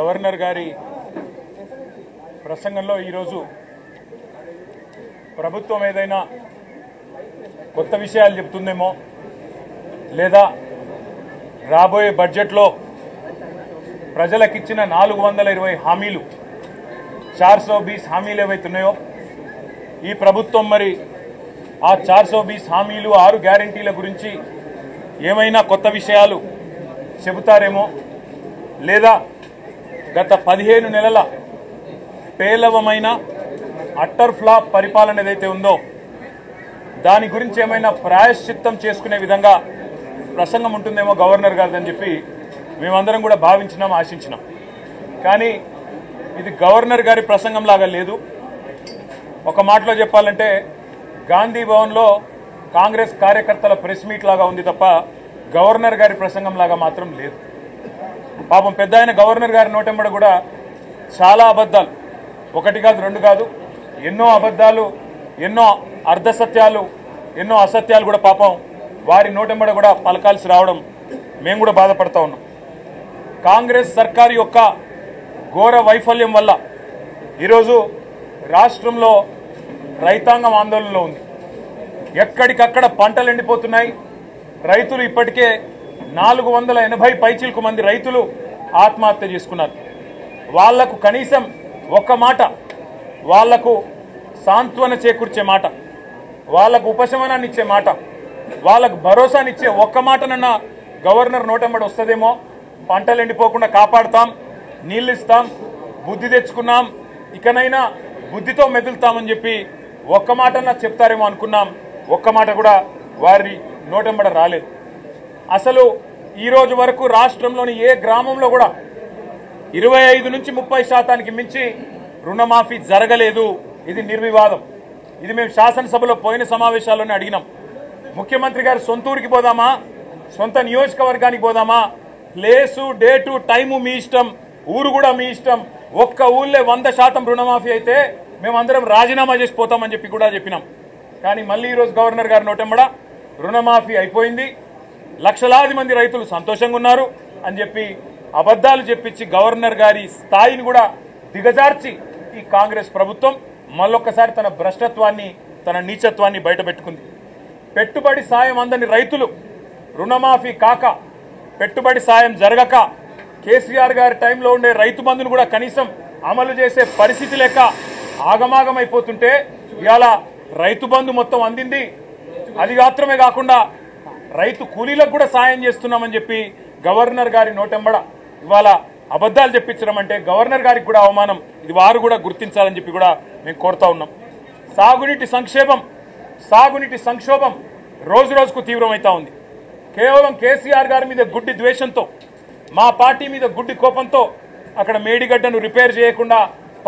Governor గారి ప్రసంగంలో ఈరోజు ప్రభుత్వం ఏదైనా కొత్త విషయాలు చెప్తుందేమో లేదా రాబోయే బడ్జెట్లో ప్రజలకిచ్చిన 420 హామీలు 420 హామీలు ఏవైతున్నాయో ఈ ప్రభుత్వం మరి ఆ 420 హామీలు 6 గ్యారెంటీల గురించి ఏమైనా కొత్త విషయాలు చెబుతారేమో లేదా గత 15 నెలల పేలవమైన అట్టర్ ఫ్లాప్ పరిపాలన ఏదైతే ఉందో దాని గురించి ఏమైనా ప్రాయశ్చిత్తం చేసుకునే విధంగా ప్రసంగం ఉంటుందేమో గవర్నర్ గారిదని చెప్పి మేమందరం కూడా భావించినాం, ఆశించినాం. కానీ ఇది గవర్నర్ గారి ప్రసంగం లాగా లేదు. ఒక మాటలో చెప్పాలంటే గాంధీ భవన్లో కాంగ్రెస్ కార్యకర్తల ప్రెస్ మీట్ లాగా ఉంది తప్ప గవర్నర్ గారి ప్రసంగం లాగా మాత్రం లేదు. పాపం పెద్ద ఆయన గవర్నర్ గారి నోటెంబడ కూడా చాలా అబద్ధాలు, ఒకటి కాదు రెండు కాదు, ఎన్నో అబద్ధాలు, ఎన్నో అర్ధసత్యాలు, ఎన్నో అసత్యాలు కూడా పాపం వారి నోటెంబడ కూడా పలకాల్సి రావడం మేము కూడా బాధపడతా ఉన్నాం. కాంగ్రెస్ సర్కారు యొక్క ఘోర వైఫల్యం వల్ల ఈరోజు రాష్ట్రంలో రైతాంగం ఆందోళనలో ఉంది. ఎక్కడికక్కడ పంటలు ఎండిపోతున్నాయి. రైతులు ఇప్పటికే 480 పైచిలకు మంది రైతులు ఆత్మహత్య చేసుకున్నారు. వాళ్లకు కనీసం ఒక్క మాట, వాళ్లకు సాంత్వన చేకూర్చే మాట, వాళ్లకు ఉపశమనాన్ని ఇచ్చే మాట, వాళ్లకు భరోసానిచ్చే ఒక్క మాటనన్నా గవర్నర్ నోటెంబడి వస్తుందేమో. పంటలు ఎండిపోకుండా కాపాడుతాం, నీళ్లు ఇస్తాం, బుద్ధి తెచ్చుకున్నాం, ఇకనైనా బుద్ధితో మెదులుతామని చెప్పి ఒక్క మాటన్నా చెప్తారేమో అనుకున్నాం. ఒక్క మాట కూడా వారి నోటెంబడ రాలేదు. అసలు ఈ రోజు వరకు రాష్ట్రంలోని ఏ గ్రామంలో కూడా 25 నుంచి 30% మించి రుణమాఫీ జరగలేదు. ఇది నిర్వివాదం. ఇది మేము శాసనసభలో పోయిన సమావేశాల్లోనే అడిగినాం. ముఖ్యమంత్రి గారు సొంత ఊరికి పోదామా, సొంత నియోజకవర్గానికి పోదామా, ప్లేసు డేటు టైము మీ ఇష్టం, ఊరు కూడా మీ ఇష్టం. ఒక్క ఊళ్ళే 100% రుణమాఫీ అయితే మేమందరం రాజీనామా చేసిపోతామని చెప్పి కూడా చెప్పినాం. కానీ మళ్ళీ ఈరోజు గవర్నర్ గారి నోటెంబడ రుణమాఫీ అయిపోయింది, లక్షలాది మంది రైతులు సంతోషంగా ఉన్నారు అని చెప్పి అబద్ధాలు చెప్పించి గవర్నర్ గారి స్థాయిని కూడా దిగజార్చి ఈ కాంగ్రెస్ ప్రభుత్వం మళ్ళొక్కసారి తన భ్రష్టత్వాన్ని, తన నీచత్వాన్ని బయటపెట్టుకుంది. పెట్టుబడి సాయం అందని రైతులు రుణమాఫీ కాక, పెట్టుబడి సాయం జరగక, కేసీఆర్ గారి టైంలో ఉండే రైతు బంధును కూడా కనీసం అమలు చేసే పరిస్థితి లేక ఆగమాగమైపోతుంటే ఇవాళ రైతు బంధు మొత్తం అందింది. అది మాత్రమే కాకుండా రైతు కూలీలకు కూడా సాయం చేస్తున్నామని చెప్పి గవర్నర్ గారి నోటెంబడ ఇవాళ అబద్ధాలు చెప్పించడం అంటే గవర్నర్ గారికి కూడా అవమానం. ఇది వారు కూడా గుర్తించాలని చెప్పి కూడా మేము కోరుతా ఉన్నాం. సాగునీటి సంక్షోభం రోజు రోజుకు తీవ్రమవుతా ఉంది. కేవలం కేసీఆర్ గారి మీద గుడ్డి ద్వేషంతో, మా పార్టీ మీద గుడ్డి కోపంతో అక్కడ మేడిగడ్డను రిపేర్ చేయకుండా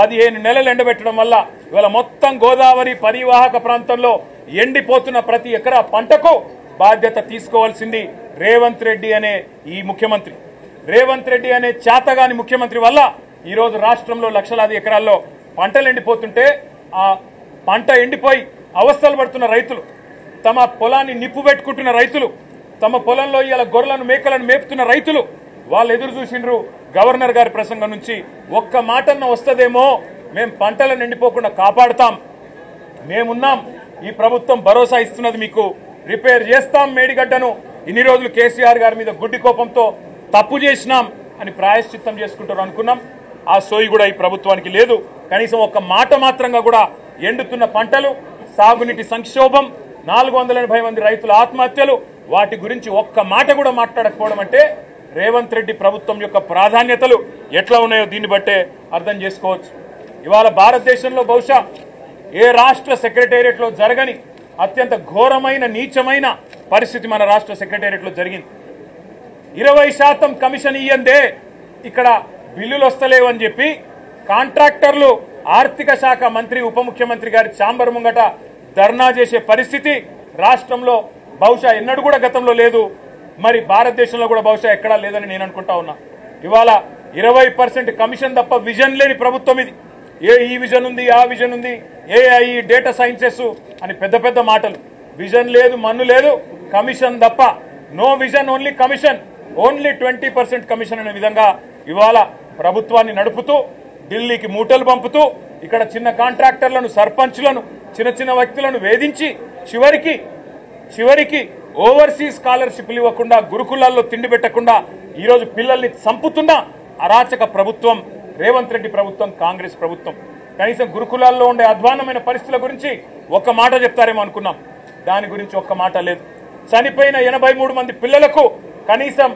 15 నెలలు ఎండబెట్టడం వల్ల ఇవాళ మొత్తం గోదావరి పరివాహక ప్రాంతంలో ఎండిపోతున్న ప్రతి ఎకరా పంటకు బాధ్యత తీసుకోవాల్సింది రేవంత్ రెడ్డి అనే ఈ ముఖ్యమంత్రి. రేవంత్ రెడ్డి అనే చేతగాని ముఖ్యమంత్రి వల్ల ఈరోజు రాష్ట్రంలో లక్షలాది ఎకరాల్లో పంటలు ఎండిపోతుంటే, ఆ పంట ఎండిపోయి అవస్థలు పడుతున్న రైతులు, తమ పొలాన్ని నిప్పు పెట్టుకుంటున్న రైతులు, తమ పొలంలో ఇలా గొర్రెలను మేకలను మేపుతున్న రైతులు వాళ్ళు ఎదురు చూసిండ్రు గవర్నర్ గారి ప్రసంగం నుంచి. ఒక్క మాటన్న వస్తదేమో, మేం పంటలను ఎండిపోకుండా కాపాడుతాం, మేమున్నాం, ఈ ప్రభుత్వం భరోసా ఇస్తున్నది, మీకు రిపేర్ చేస్తాం మేడిగడ్డను, ఇన్ని రోజులు కేసీఆర్ గారి మీద గుడ్డి కోపంతో తప్పు చేసినాం అని ప్రాయశ్చిత్తం చేసుకుంటారు అనుకున్నాం. ఆ సోయి కూడా ఈ ప్రభుత్వానికి లేదు. కనీసం ఒక్క మాట మాత్రంగా కూడా ఎండుతున్న పంటలు, సాగునీటి సంక్షోభం, 480 మంది రైతుల ఆత్మహత్యలు, వాటి గురించి ఒక్క మాట కూడా మాట్లాడకపోవడం అంటే రేవంత్ రెడ్డి ప్రభుత్వం యొక్క ప్రాధాన్యతలు ఎట్లా ఉన్నాయో దీన్ని బట్టే అర్థం చేసుకోవచ్చు. ఇవాళ భారతదేశంలో బహుశా ఏ రాష్ట్ర సెక్రటేరియట్లో జరగని అత్యంత ఘోరమైన నీచమైన పరిస్థితి మన రాష్ట్ర సెక్రటేరియట్లో జరిగింది. 20% కమిషన్ ఇయ్యందే ఇక్కడ బిల్లులు వస్తలేవని చెప్పి కాంట్రాక్టర్లు ఆర్థిక శాఖ మంత్రి, ఉప ముఖ్యమంత్రి గారి ఛాంబర్ ముంగట ధర్నా చేసే పరిస్థితి రాష్ట్రంలో బహుశా ఎన్నడూ కూడా గతంలో లేదు. మరి భారతదేశంలో కూడా బహుశా ఎక్కడా లేదని నేను అనుకుంటా ఉన్నా. ఇవాళ 20% కమిషన్ తప్ప విజన్ లేని ప్రభుత్వం ఇది. ఈ విజన్ ఉంది, ఆ విజన్ ఉంది, ఏఐ, డేటా సైన్సెస్ అని పెద్ద పెద్ద మాటలు. విజన్ లేదు, మన్ను లేదు, కమిషన్ తప్ప. No vision, only commission, only 20% commission అనే విధంగా ఇవాళ ప్రభుత్వాన్ని నడుపుతూ ఢిల్లీకి మూటలు పంపుతూ ఇక్కడ చిన్న కాంట్రాక్టర్లను సర్పంచ్లను చిన్న చిన్న వ్యక్తులను వేధించి చివరికి ఓవర్సీస్ స్కాలర్షిప్లు ఇవ్వకుండా గురుకులాల్లో తిండి పెట్టకుండా ఈరోజు పిల్లల్ని చంపుతున్న అరాచక ప్రభుత్వం రేవంత్ రెడ్డి ప్రభుత్వం, కాంగ్రెస్ ప్రభుత్వం. కనీసం గురుకులాల్లో ఉండే అధ్వాన్నమైన పరిస్థితుల గురించి ఒక్క మాట చెప్తారేమో అనుకున్నాం. దాని గురించి ఒక్క మాట లేదు. చనిపోయిన 83 మంది పిల్లలకు కనీసం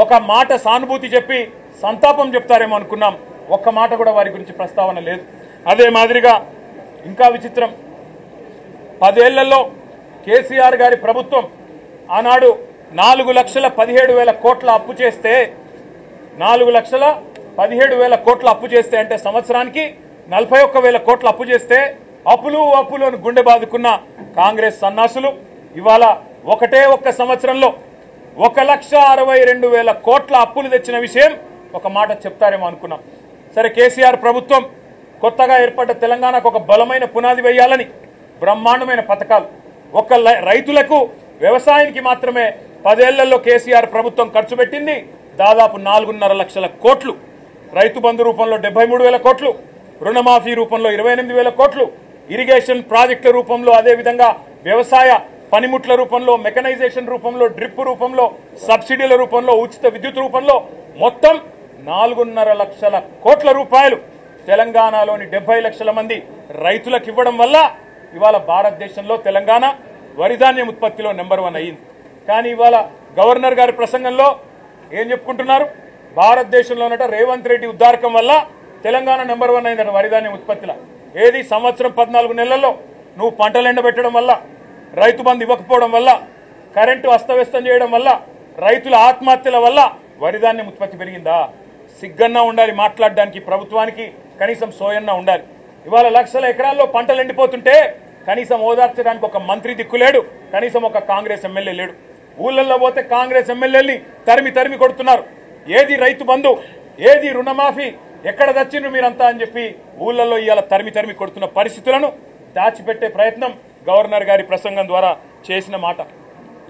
ఒక మాట సానుభూతి చెప్పి సంతాపం చెప్తారేమో అనుకున్నాం. ఒక్క మాట కూడా వారి గురించి ప్రస్తావన లేదు. అదే మాదిరిగా ఇంకా విచిత్రం, 10 ఏళ్లలో కేసీఆర్ గారి ప్రభుత్వం ఆనాడు 4,17,000 కోట్ల అప్పు చేస్తే 4,17,000 కోట్ల అప్పు చేస్తే అంటే సంవత్సరానికి 41,000 కోట్ల అప్పు చేస్తే అప్పులు అని గుండె బాదుకున్న కాంగ్రెస్ సన్నాసులు ఇవాళ ఒక్క సంవత్సరంలో 1,62,000 కోట్ల అప్పులు తెచ్చిన విషయం ఒక మాట చెప్తారేమో అనుకున్నాం. సరే, కేసీఆర్ ప్రభుత్వం కొత్తగా ఏర్పడ్డ తెలంగాణకు ఒక బలమైన పునాది వేయాలని బ్రహ్మాండమైన పథకాలు, రైతులకు వ్యవసాయానికి మాత్రమే 10 ఏళ్లలో కేసీఆర్ ప్రభుత్వం ఖర్చు పెట్టింది దాదాపు 4.5 లక్షల కోట్లు. రైతు బంధు రూపంలో 73,000 కోట్లు, రుణమాఫీ రూపంలో 28,000 కోట్లు, ఇరిగేషన్ ప్రాజెక్టుల రూపంలో, అదేవిధంగా వ్యవసాయ పనిముట్ల రూపంలో, మెకనైజేషన్ రూపంలో, డ్రిప్ రూపంలో, సబ్సిడీల రూపంలో, ఉచిత విద్యుత్ రూపంలో మొత్తం 4.5 లక్షల కోట్ల రూపాయలు తెలంగాణలోని 70 లక్షల మంది రైతులకు ఇవ్వడం వల్ల ఇవాళ భారతదేశంలో తెలంగాణ వరిధాన్యం ఉత్పత్తిలో నెంబర్ 1 అయ్యింది. కానీ ఇవాళ గవర్నర్ గారి ప్రసంగంలో ఏం చెప్పుకుంటున్నారు? భారతదేశంలోనట రేవంత్ రెడ్డి ఉద్దారకం వల్ల తెలంగాణ నెంబర్ 1 అయిందట వరిధాన్యం ఉత్పత్తిలో. ఏది సంవత్సరం 14 నెలల్లో నువ్వు పంటలు ఎండబెట్టడం వల్ల, రైతు బంధు ఇవ్వకపోవడం వల్ల, కరెంటు అస్తవ్యస్తం చేయడం వల్ల, రైతుల ఆత్మహత్యల వల్ల వరిధాన్యం ఉత్పత్తి పెరిగిందా? సిగ్గన్నా ఉండాలి మాట్లాడడానికి. ప్రభుత్వానికి కనీసం సోయన్నా ఉండాలి. ఇవాళ లక్షల ఎకరాల్లో పంటలు ఎండిపోతుంటే కనీసం ఓదార్చడానికి ఒక మంత్రి దిక్కులేడు, కనీసం ఒక కాంగ్రెస్ ఎమ్మెల్యే లేడు. ఊళ్ళల్లో పోతే కాంగ్రెస్ ఎమ్మెల్యేల్ని తరిమి కొడుతున్నారు. ఏది రైతు బంధు, ఏది రుణమాఫీ, ఎక్కడ దచ్చిండ్రు మీరంతా అని చెప్పి ఊళ్ళల్లో ఇవాళ తరిమి కొడుతున్న పరిస్థితులను దాచిపెట్టే ప్రయత్నం గవర్నర్ గారి ప్రసంగం ద్వారా చేసిన మాట.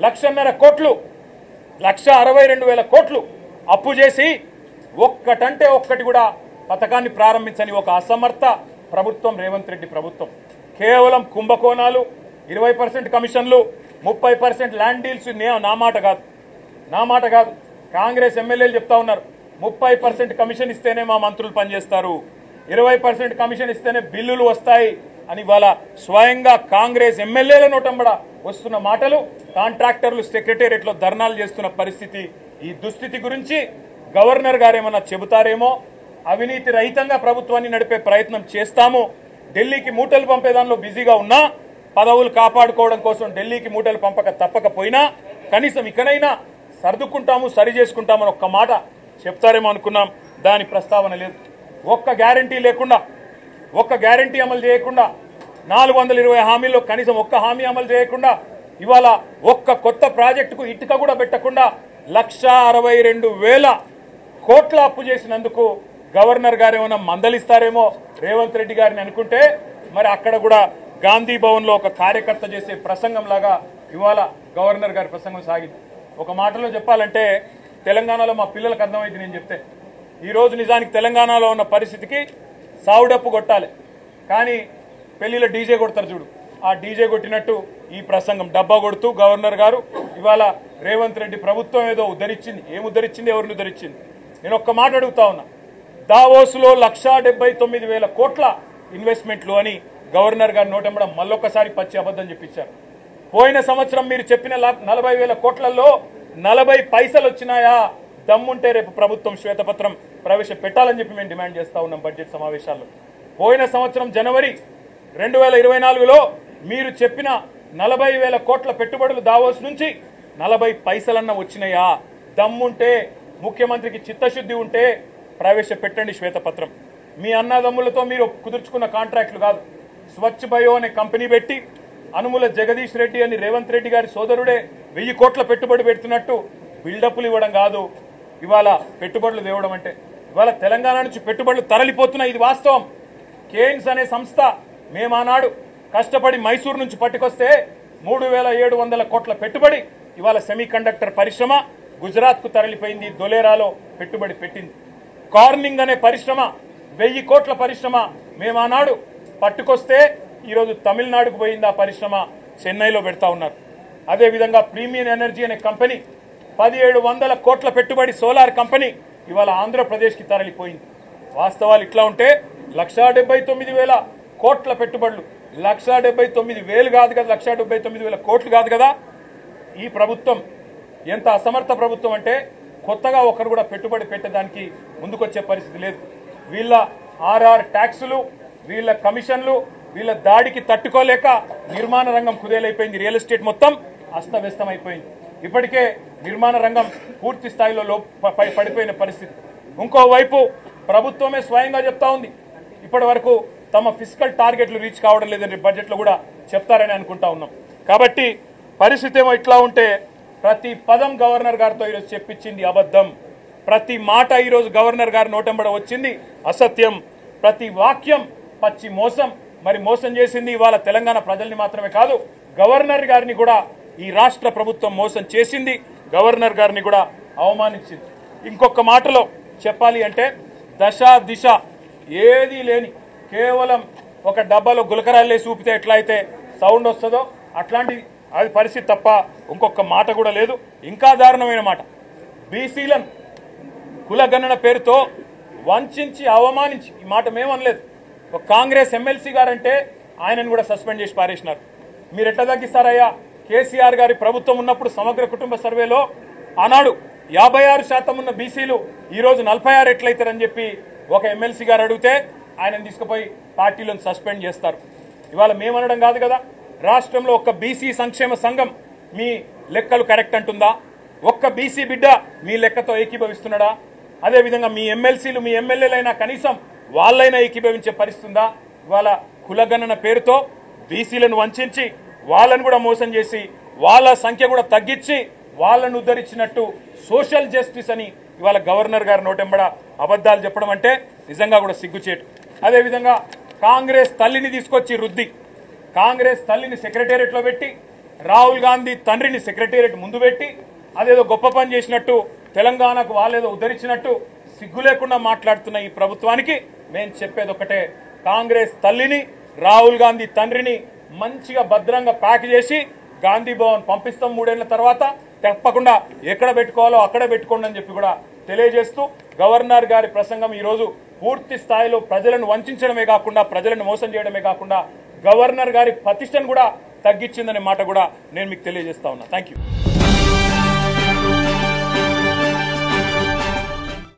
1,50,000 కోట్లు, 1,62,000 కోట్లు అప్పు చేసి ఒక్కటంటే ఒక్కటి కూడా పథకాన్ని ప్రారంభించని ఒక అసమర్థ ప్రభుత్వం రేవంత్ రెడ్డి ప్రభుత్వం. కేవలం కుంభకోణాలు, 20% కమిషన్లు, 30% ల్యాండ్ డీల్స్. నా మాట కాదు, కాంగ్రెస్ ఎమ్మెల్యేలు చెప్తా ఉన్నారు. 30% కమిషన్ ఇస్తేనే మా మంత్రులు పనిచేస్తారు, 20% కమిషన్ ఇస్తేనే బిల్లులు వస్తాయి అని ఇవాళ స్వయంగా కాంగ్రెస్ ఎమ్మెల్యేల నోటంబడ వస్తున్న మాటలు, కాంట్రాక్టర్లు సెక్రటేరియట్లో ధర్నాలు చేస్తున్న పరిస్థితి. ఈ దుస్థితి గురించి గవర్నర్ గారేమన్నా చెబుతారేమో. అవినీతి రహితంగా ప్రభుత్వాన్ని నడిపే ప్రయత్నం చేస్తాము, ఢిల్లీకి మూటలు పంపే దానిలో బిజీగా ఉన్నా, పదవులు కాపాడుకోవడం కోసం ఢిల్లీకి మూటలు పంపక తప్పకపోయినా కనీసం ఇకనైనా సర్దుకుంటాము, సరి చేసుకుంటామని ఒక్క మాట చెప్తారేమో అనుకున్నాం. దాని ప్రస్తావన లేదు. ఒక్క గ్యారంటీ అమలు చేయకుండా, 420 హామీల్లో కనీసం ఒక్క హామీ అమలు చేయకుండా, ఇవాళ ఒక్క కొత్త ప్రాజెక్టుకు ఇటుక కూడా పెట్టకుండా 1,62,000 కోట్ల అప్పు చేసినందుకు గవర్నర్ గారు ఏమైనా మందలిస్తారేమో రేవంత్ రెడ్డి గారిని అనుకుంటే, మరి అక్కడ కూడా గాంధీ భవన్లో ఒక కార్యకర్త చేసే ప్రసంగం లాగా ఇవాళ గవర్నర్ గారి ప్రసంగం సాగింది. ఒక మాటలో చెప్పాలంటే తెలంగాణలో మా పిల్లలకు అర్థమైంది నేను చెప్తే. ఈరోజు నిజానికి తెలంగాణలో ఉన్న పరిస్థితికి సావుడప్పు కొట్టాలి, కానీ పెళ్లిలో డీజే కొడతారు చూడు, ఆ డీజే కొట్టినట్టు ఈ ప్రసంగం డబ్బా కొడుతూ గవర్నర్ గారు ఇవాళ రేవంత్ రెడ్డి ప్రభుత్వం ఏదో ఉద్ధరించింది. ఏం ఉద్ధరించింది? ఎవరిని ఉద్ధరించింది? నేను ఒక్క మాట అడుగుతా ఉన్నా. దావోస్లో 1,79,000 కోట్ల ఇన్వెస్ట్మెంట్లు అని గవర్నర్ గారు నోటెంబడం మళ్ళొక్కసారి పచ్చి అబద్ధం చెప్పించారు. పోయిన సంవత్సరం మీరు చెప్పిన 40,000 కోట్లలో 40 పైసలు వచ్చినాయా? దమ్ముంటే రేపు ప్రభుత్వం శ్వేతపత్రం ప్రవేశపెట్టాలని చెప్పి మేము డిమాండ్ చేస్తా ఉన్నాం బడ్జెట్ సమావేశాల్లో. పోయిన సంవత్సరం జనవరి 2024లో మీరు చెప్పిన 40,000 కోట్ల పెట్టుబడులు దావోస్ నుంచి 40 పైసలన్నా వచ్చినాయా? దమ్ముంటే, ముఖ్యమంత్రికి చిత్తశుద్ధి ఉంటే ప్రవేశపెట్టండి శ్వేతపత్రం. మీ అన్నదమ్ములతో మీరు కుదుర్చుకున్న కాంట్రాక్టులు కాదు. స్వచ్ఛ బయో అనే కంపెనీ పెట్టి అనుముల జగదీష్ రెడ్డి అని రేవంత్ రెడ్డి గారి సోదరుడే 1000 కోట్ల పెట్టుబడి పెడుతున్నట్టు బిల్డప్లు ఇవ్వడం కాదు ఇవాళ పెట్టుబడులు తేవడం అంటే. ఇవాళ తెలంగాణ నుంచి పెట్టుబడులు తరలిపోతున్నాయి, ఇది వాస్తవం. కేయిన్స్ అనే సంస్థ మేమానాడు కష్టపడి మైసూరు నుంచి పట్టుకొస్తే 3,700 కోట్ల పెట్టుబడి ఇవాళ సెమీ కండక్టర్ పరిశ్రమ గుజరాత్కు తరలిపోయింది, దొలేరాలో పెట్టుబడి పెట్టింది. కార్నింగ్ అనే పరిశ్రమ 1000 కోట్ల పరిశ్రమ మేము ఆనాడు పట్టుకొస్తే ఈరోజు తమిళనాడుకు పోయింది ఆ పరిశ్రమ, చెన్నైలో పెడతా ఉన్నారు. అదేవిధంగా ప్రీమియం ఎనర్జీ అనే కంపెనీ 1700 కోట్ల పెట్టుబడి సోలార్ కంపెనీ ఇవాళ ఆంధ్రప్రదేశ్కి తరలిపోయింది. వాస్తవాలు ఇట్లా ఉంటే 1,79,000 కోట్ల పెట్టుబడులు, 1,79,000 కాదు కదా, 1,79,000 కోట్లు కాదు కదా. ఈ ప్రభుత్వం ఎంత అసమర్థ ప్రభుత్వం అంటే కొత్తగా ఒకరు కూడా పెట్టుబడి పెట్టడానికి ముందుకొచ్చే పరిస్థితి లేదు. వీళ్ళ ఆర్ఆర్ ట్యాక్సులు, వీళ్ళ కమిషన్లు, వీళ్ళ దాడికి తట్టుకోలేక నిర్మాణ రంగం కుదేలైపోయింది. రియల్ ఎస్టేట్ మొత్తం అస్తవ్యస్తం అయిపోయింది. ఇప్పటికే నిర్మాణ రంగం పూర్తి స్థాయిలో పడిపోయిన పరిస్థితి. ఇంకోవైపు ప్రభుత్వమే స్వయంగా చెప్తా ఉంది ఇప్పటి వరకు తమ ఫిస్కల్ టార్గెట్లు రీచ్ కావడం లేదని బడ్జెట్లో కూడా చెప్తారని అనుకుంటా ఉన్నాం. కాబట్టి పరిస్థితి ఏమో ఇట్లా ఉంటే ప్రతి పదం గవర్నర్ గారితో ఈరోజు చెప్పించింది అబద్ధం, ప్రతి మాట ఈరోజు గవర్నర్ గారి నోటెంబడ వచ్చింది అసత్యం, ప్రతి వాక్యం పచ్చి మోసం. మరి మోసం చేసింది ఇవాళ తెలంగాణ ప్రజల్ని మాత్రమే కాదు, గవర్నర్ గారిని కూడా ఈ రాష్ట్ర ప్రభుత్వం మోసం చేసింది, గవర్నర్ గారిని కూడా అవమానించింది. ఇంకొక మాటలో చెప్పాలి అంటే దశ దిశ ఏదీ లేని కేవలం ఒక డబ్బాలో గులకరాళ్ళే చూపితే ఎట్లా అయితే సౌండ్ వస్తుందో అట్లాంటి అది పరిస్థితి తప్ప ఇంకొక మాట కూడా లేదు. ఇంకా దారుణమైన మాట, బీసీలను కులగణన పేరుతో వంచి అవమానించి, ఈ మాట మేమనలేదు, ఒక కాంగ్రెస్ ఎమ్మెల్సీ గారంటే ఆయనను కూడా సస్పెండ్ చేసి పారేసినారు. మీరు ఎట్లా తగ్గిస్తారయ్యా? కేసీఆర్ గారి ప్రభుత్వం ఉన్నప్పుడు సమగ్ర కుటుంబ సర్వేలో ఆనాడు 56% ఉన్న బీసీలు ఈరోజు 46 ఎట్లయితారని చెప్పి ఒక ఎమ్మెల్సీ గారు అడిగితే ఆయనను తీసుకుపోయి పార్టీలను సస్పెండ్ చేస్తారు. ఇవాళ మేమనడం కాదు కదా, రాష్ట్రంలో ఒక్క బీసీ సంక్షేమ సంఘం మీ లెక్కలు కరెక్ట్ అంటుందా? ఒక్క బీసీ బిడ్డ మీ లెక్కతో ఏకీభవిస్తున్నాడా? అదేవిధంగా మీ ఎమ్మెల్సీలు మీ ఎమ్మెల్యేలైనా కనీసం వాళ్ళైనా ఏకీభవించే పరిస్థితుందా? ఇవాళ కులగణన పేరుతో బీసీలను వంచి వాళ్ళను కూడా మోసం చేసి వాళ్ళ సంఖ్య కూడా తగ్గించి వాళ్ళను ఉద్ధరించినట్టు సోషల్ జస్టిస్ అని ఇవాళ గవర్నర్ గారి నోటెంబడ అబద్ధాలు చెప్పడం అంటే నిజంగా కూడా సిగ్గుచేటు. అదేవిధంగా కాంగ్రెస్ తల్లిని తీసుకొచ్చి రుద్ది, కాంగ్రెస్ తల్లిని సెక్రటేరియట్లో పెట్టి, రాహుల్ గాంధీ తండ్రిని సెక్రటేరియట్ ముందు పెట్టి అదేదో గొప్ప పని చేసినట్టు, తెలంగాణకు వాళ్ళేదో ఉద్ధరించినట్టు సిగ్గు లేకుండా మాట్లాడుతున్న ఈ ప్రభుత్వానికి మేము చెప్పేది ఒకటే, కాంగ్రెస్ తల్లిని రాహుల్ గాంధీ తండ్రిని మంచిగా భద్రంగా ప్యాక్ చేసి గాంధీ భవన్ పంపిస్తాం 3 ఏళ్ల తర్వాత, తప్పకుండా ఎక్కడ పెట్టుకోవాలో అక్కడ పెట్టుకోండి అని చెప్పి కూడా తెలియజేస్తూ, గవర్నర్ గారి ప్రసంగం ఈరోజు పూర్తి స్థాయిలో ప్రజలను వంచడమే కాకుండా, ప్రజలను మోసం చేయడమే కాకుండా గవర్నర్ గారి ప్రతిష్టను కూడా తగ్గించిందనే మాట కూడా నేను మీకు తెలియజేస్తా ఉన్నా. Thank you.